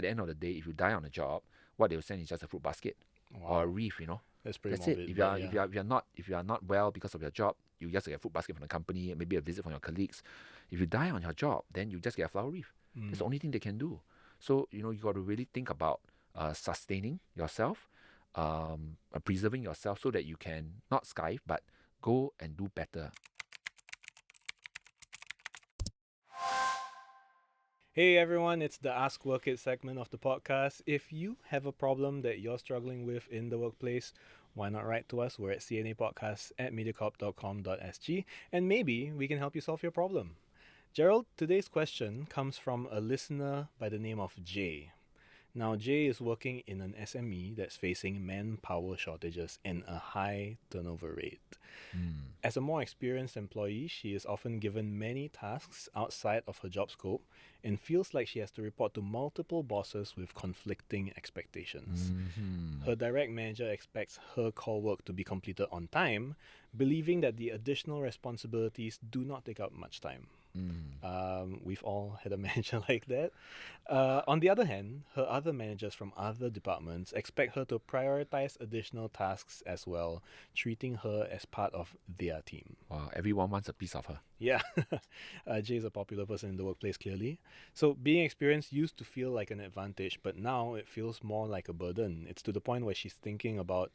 at the end of the day, if you die on a job, what they will send is just a fruit basket or a wreath, That's pretty That's morbid. it. But If you are not well because of your job, you just get a fruit basket from the company, maybe a visit from your colleagues. If you die on your job, then you just get a flower wreath. That's the only thing they can do. So you got to really think about sustaining yourself, preserving yourself, so that you can not skive but go and do better. Hey everyone, it's the Ask Work It segment of the podcast. If you have a problem that you're struggling with in the workplace, why not write to us? We're at cnapodcast@mediacorp.com.sg and maybe we can help you solve your problem. Gerald, today's question comes from a listener by the name of Jay. Now, Jay is working in an SME that's facing manpower shortages and a high turnover rate. As a more experienced employee, she is often given many tasks outside of her job scope and feels like she has to report to multiple bosses with conflicting expectations. Her direct manager expects her core work to be completed on time, believing that the additional responsibilities do not take up much time. We've all had a manager like that. On the other hand, her other managers from other departments expect her to prioritize additional tasks as well, treating her as part of their team. Wow, everyone wants a piece of her. Yeah, Jay is a popular person in the workplace, clearly. So being experienced used to feel like an advantage, but now it feels more like a burden. It's to the point where she's thinking about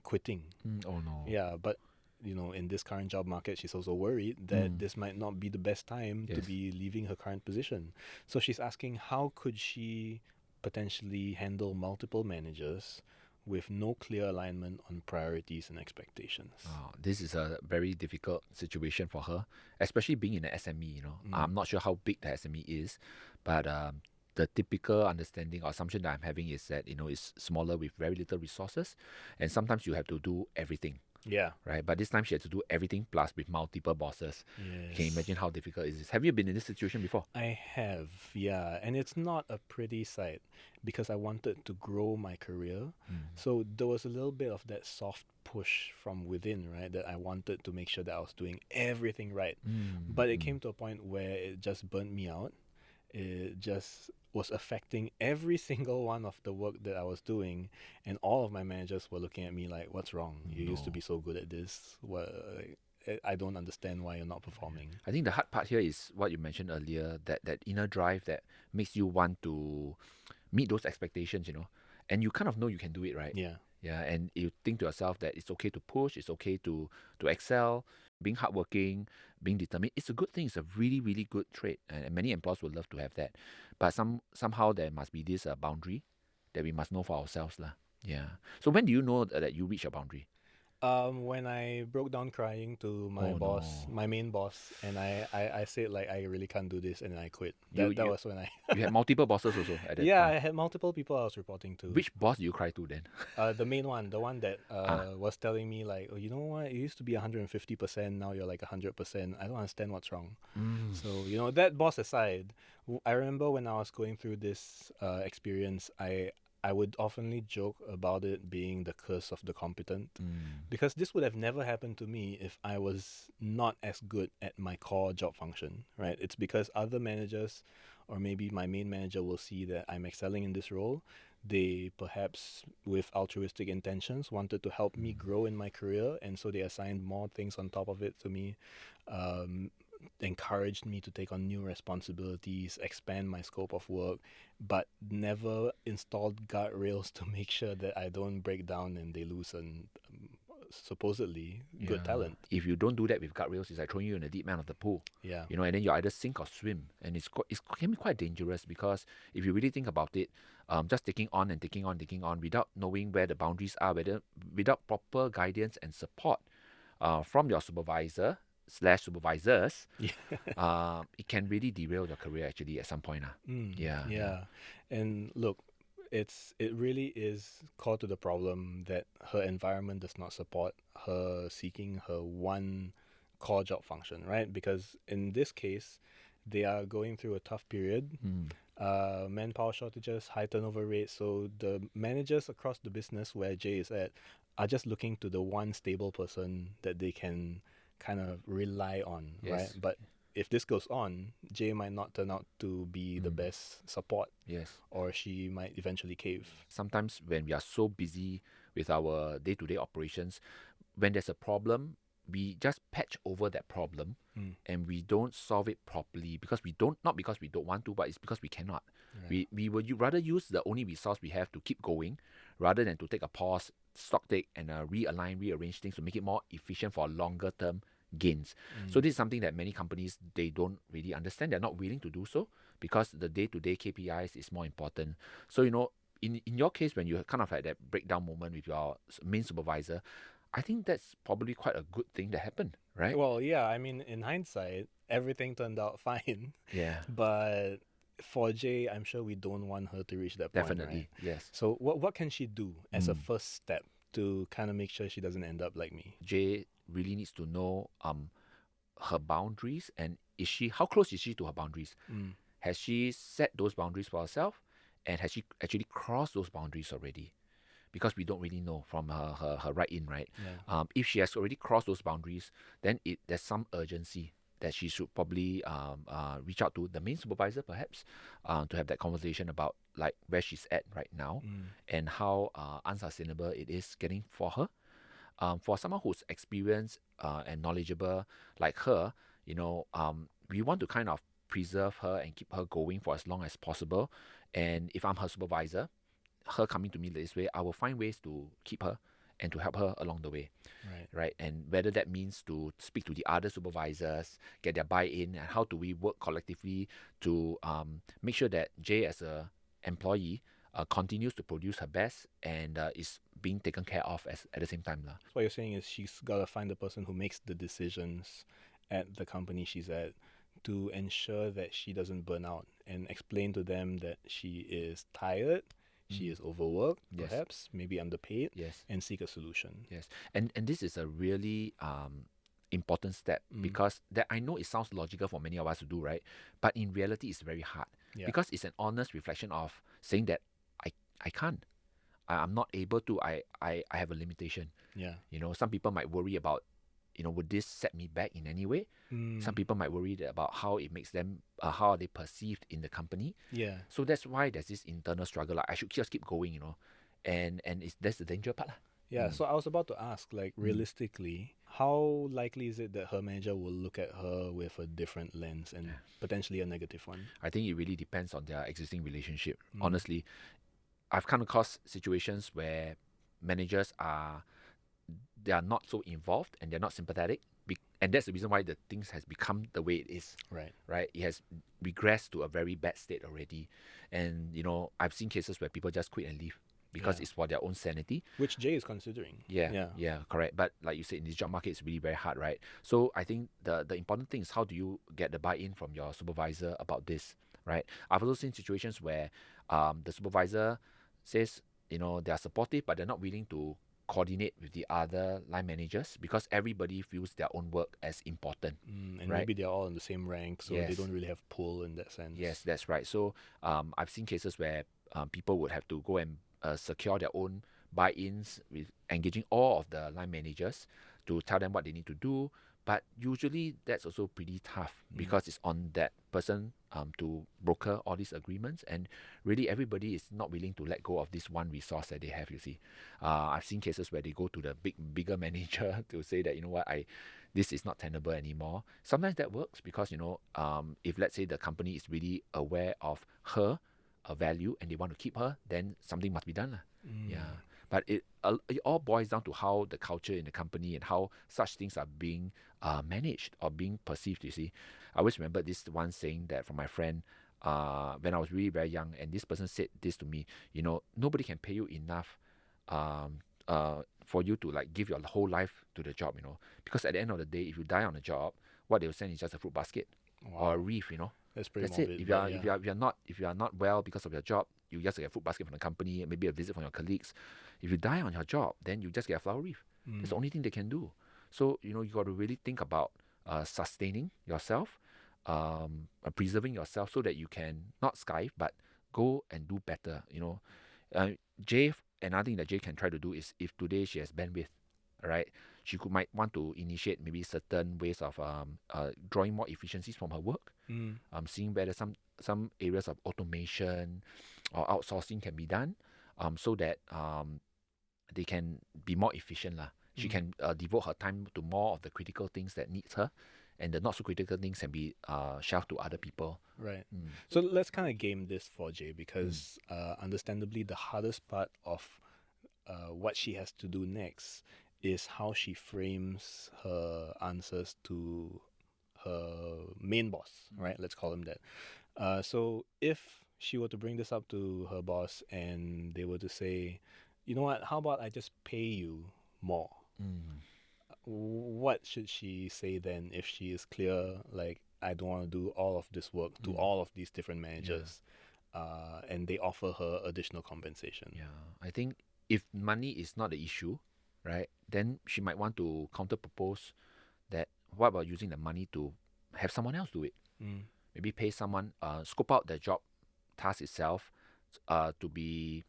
quitting. Oh no. Yeah, but in this current job market, she's also worried that this might not be the best time to Yes. be leaving her current position. So she's asking, how could she potentially handle multiple managers with no clear alignment on priorities and expectations? This is a very difficult situation for her, especially being in the SME. I'm not sure how big the SME is, but the typical understanding or assumption that I'm having is that it's smaller with very little resources, and sometimes you have to do everything. Yeah. Right, but this time she had to do everything plus with multiple bosses. Yes. You can imagine how difficult it is. Have you been in this situation before? I have, yeah. And it's not a pretty sight because I wanted to grow my career. So there was a little bit of that soft push from within, right? That I wanted to make sure that I was doing everything right. But it came to a point where it just burnt me out. It just was affecting every single one of the work that I was doing, and all of my managers were looking at me like, "What's wrong? You used to be so good at this. I don't understand why you're not performing." I think the hard part here is what you mentioned earlier, that inner drive that makes you want to meet those expectations, and you kind of know you can do it, right? Yeah. Yeah, and you think to yourself that it's okay to push, it's okay to excel, being hardworking, being determined. It's a good thing. It's a really, really good trait, and many employers would love to have that. But somehow there must be this boundary that we must know for ourselves, lah. Yeah. So when do you know that you reach a boundary? When I broke down crying to my Oh, boss, no. my main boss, and I said like I really can't do this, and I quit. You That was when I you had multiple bosses also at that yeah, I point. had multiple people I was reporting to. Which boss do you cry to then? The main one, the one that was telling me like, oh, you know what? It used to be 150%. Now you're like 100%. I don't understand what's wrong. So that boss aside, I remember when I was going through this experience, I would oftenly joke about it being the curse of the competent, because this would have never happened to me if I was not as good at my core job function, right? It's because other managers, or maybe my main manager, will see that I'm excelling in this role. They perhaps, with altruistic intentions, wanted to help me grow in my career, and so they assigned more things on top of it to me. Encouraged me to take on new responsibilities, expand my scope of work, but never installed guardrails to make sure that I don't break down and they lose an supposedly good talent. If you don't do that with guardrails, it's like throwing you in the deep end of the pool. Yeah. And then you either sink or swim, and it can be quite dangerous, because if you really think about it, just taking on and taking on without knowing where the boundaries are, without proper guidance and support from your supervisor/supervisors, it can really derail your career actually at some point. Yeah. And look, it really is core to the problem that her environment does not support her seeking her one core job function, right? Because in this case, they are going through a tough period. Manpower shortages, high turnover rates. So the managers across the business where Jay is at are just looking to the one stable person that they can kind of rely on, Yes. right? But if this goes on, Jay might not turn out to be the best support, Yes. or she might eventually cave. Sometimes when we are so busy with our day-to-day operations, when there's a problem, we just patch over that problem and we don't solve it properly because we don't, not because we don't want to, but it's because we cannot. Right. We would rather use the only resource we have to keep going rather than to take a pause, stock take, and realign, rearrange things to make it more efficient for longer term gains. So this is something that many companies, they don't really understand. They're not willing to do so because the day-to-day KPIs is more important. So, in your case, when you kind of had that breakdown moment with your main supervisor, I think that's probably quite a good thing that happened, right? Well, yeah, I mean, in hindsight, everything turned out fine. Yeah, But for Jay, I'm sure we don't want her to reach that point, definitely. right? Yes. So what can she do as a first step to kind of make sure she doesn't end up like me? Jay really needs to know her boundaries, and how close is she to her boundaries? Has she set those boundaries for herself, and has she actually crossed those boundaries already? Because we don't really know from her write-in, right? Yeah. If she has already crossed those boundaries, then there's some urgency that she should probably reach out to the main supervisor, perhaps, to have that conversation about like where she's at right now and how unsustainable it is getting for her. For someone who's experienced and knowledgeable like her, we want to kind of preserve her and keep her going for as long as possible. And if I'm her supervisor, her coming to me this way, I will find ways to keep her and to help her along the way, right? And whether that means to speak to the other supervisors, get their buy-in, and how do we work collectively to make sure that Jay as a employee continues to produce her best and is being taken care of at the same time. So what you're saying is she's got to find the person who makes the decisions at the company she's at to ensure that she doesn't burn out, and explain to them that she is tired, she is overworked, Yes. perhaps, maybe underpaid, Yes. and seek a solution. Yes. And this is a really important step because that I know it sounds logical for many of us to do, right? But in reality, it's very hard because it's an honest reflection of saying that I can't. I'm not able to. I have a limitation. Yeah. Some people might worry about, would this set me back in any way? Some people might worry about how it makes them, how are they perceived in the company? Yeah. So that's why there's this internal struggle. Like I should just keep going, and that's the danger part. Yeah, so I was about to ask, like, realistically, how likely is it that her manager will look at her with a different lens and potentially a negative one? I think it really depends on their existing relationship. Honestly, I've come across situations where managers they are not so involved and they're not sympathetic. And that's the reason why the things has become the way it is. Right? It has regressed to a very bad state already. And, I've seen cases where people just quit and leave because it's for their own sanity. Which Jay is considering. Yeah, correct. But like you said, in this job market, it's really very hard, right? So I think the important thing is how do you get the buy-in from your supervisor about this, right? I've also seen situations where the supervisor says, they are supportive, but they're not willing to coordinate with the other line managers because everybody views their own work as important. And right? maybe they're all in the same rank, so they don't really have pull in that sense. Yes, that's right. So I've seen cases where people would have to go and secure their own buy-ins with engaging all of the line managers to tell them what they need to do. But usually that's also pretty tough because it's on that person to broker all these agreements, and really everybody is not willing to let go of this one resource that they have, you see. I've seen cases where they go to the bigger manager to say that, this is not tenable anymore. Sometimes that works because, if let's say the company is really aware of her value and they want to keep her, then something must be done. Yeah. But it all boils down to how the culture in the company and how such things are being managed or being perceived, you see. I always remember this one saying that from my friend when I was really very young, and this person said this to me, nobody can pay you enough for you to like give your whole life to the job, because at the end of the day, if you die on a job, what they will send is just a fruit basket or a wreath, That's pretty That's morbid. it. If you are not well because of your job, you just get a food basket from the company, maybe a visit from your colleagues. If you die on your job, then you just get a flower wreath. That's the only thing they can do. So you got to really think about sustaining yourself, preserving yourself, so that you can not skive but go and do better. Jay, another thing that Jay can try to do is if today she has bandwidth, right? She might want to initiate maybe certain ways of drawing more efficiencies from her work. Seeing whether some areas of automation or outsourcing can be done, so that they can be more efficient lah. She can devote her time to more of the critical things that needs her, and the not so critical things can be shelved to other people. Right. So let's kind of game this for Jay, because understandably the hardest part of what she has to do next is how she frames her answers to her main boss, right? Let's call him that. So if she were to bring this up to her boss and they were to say, you know what, how about I just pay you more? What should she say then if she is clear, like, I don't want to do all of this work to all of these different managers, and they offer her additional compensation? Yeah, I think if money is not the issue, right, then she might want to counter propose that what about using the money to have someone else do it? Maybe pay someone, scope out the job task itself to be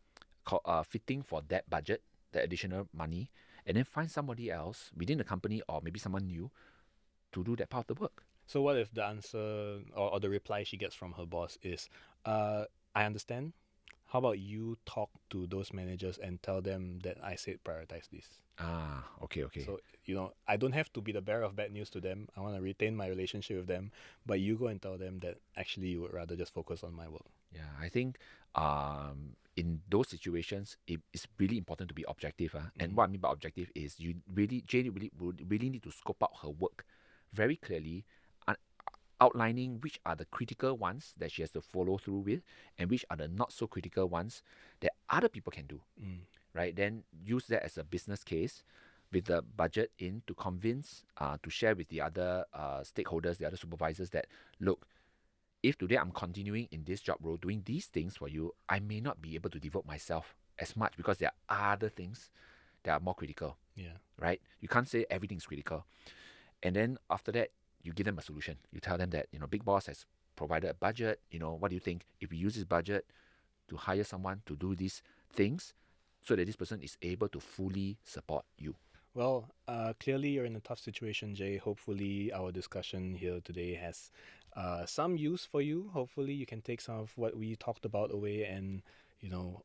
fitting for that budget, the additional money, and then find somebody else within the company or maybe someone new to do that part of the work. So what if the answer or the reply she gets from her boss is, I understand. How about you talk to those managers and tell them that I said prioritize this? Okay. So, I don't have to be the bearer of bad news to them. I want to retain my relationship with them, but you go and tell them that actually you would rather just focus on my work. Yeah, I think in those situations, it's really important to be objective. And what I mean by objective is Jay would really need to scope out her work very clearly, outlining which are the critical ones that she has to follow through with and which are the not so critical ones that other people can do. Right? Then use that as a business case with the budget in to convince, to share with the other stakeholders, the other supervisors that, look, if today I'm continuing in this job role doing these things for you, I may not be able to devote myself as much because there are other things that are more critical. Yeah. Right? You can't say everything's critical. And then after that, you give them a solution. You tell them that, Big Boss has provided a budget. What do you think if we use this budget to hire someone to do these things so that this person is able to fully support you? Well, clearly you're in a tough situation, Jay. Hopefully our discussion here today has some use for you. Hopefully you can take some of what we talked about away and,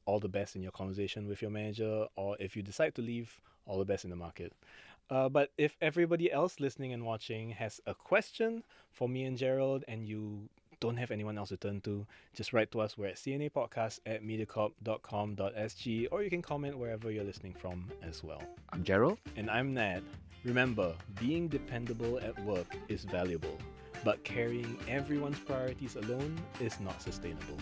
all the best in your conversation with your manager, or if you decide to leave, all the best in the market. But if everybody else listening and watching has a question for me and Gerald and you don't have anyone else to turn to, just write to us. We're at cnapodcast@mediacorp.com.sg, or you can comment wherever you're listening from as well. I'm Gerald. And I'm Nat. Remember, being dependable at work is valuable, but carrying everyone's priorities alone is not sustainable.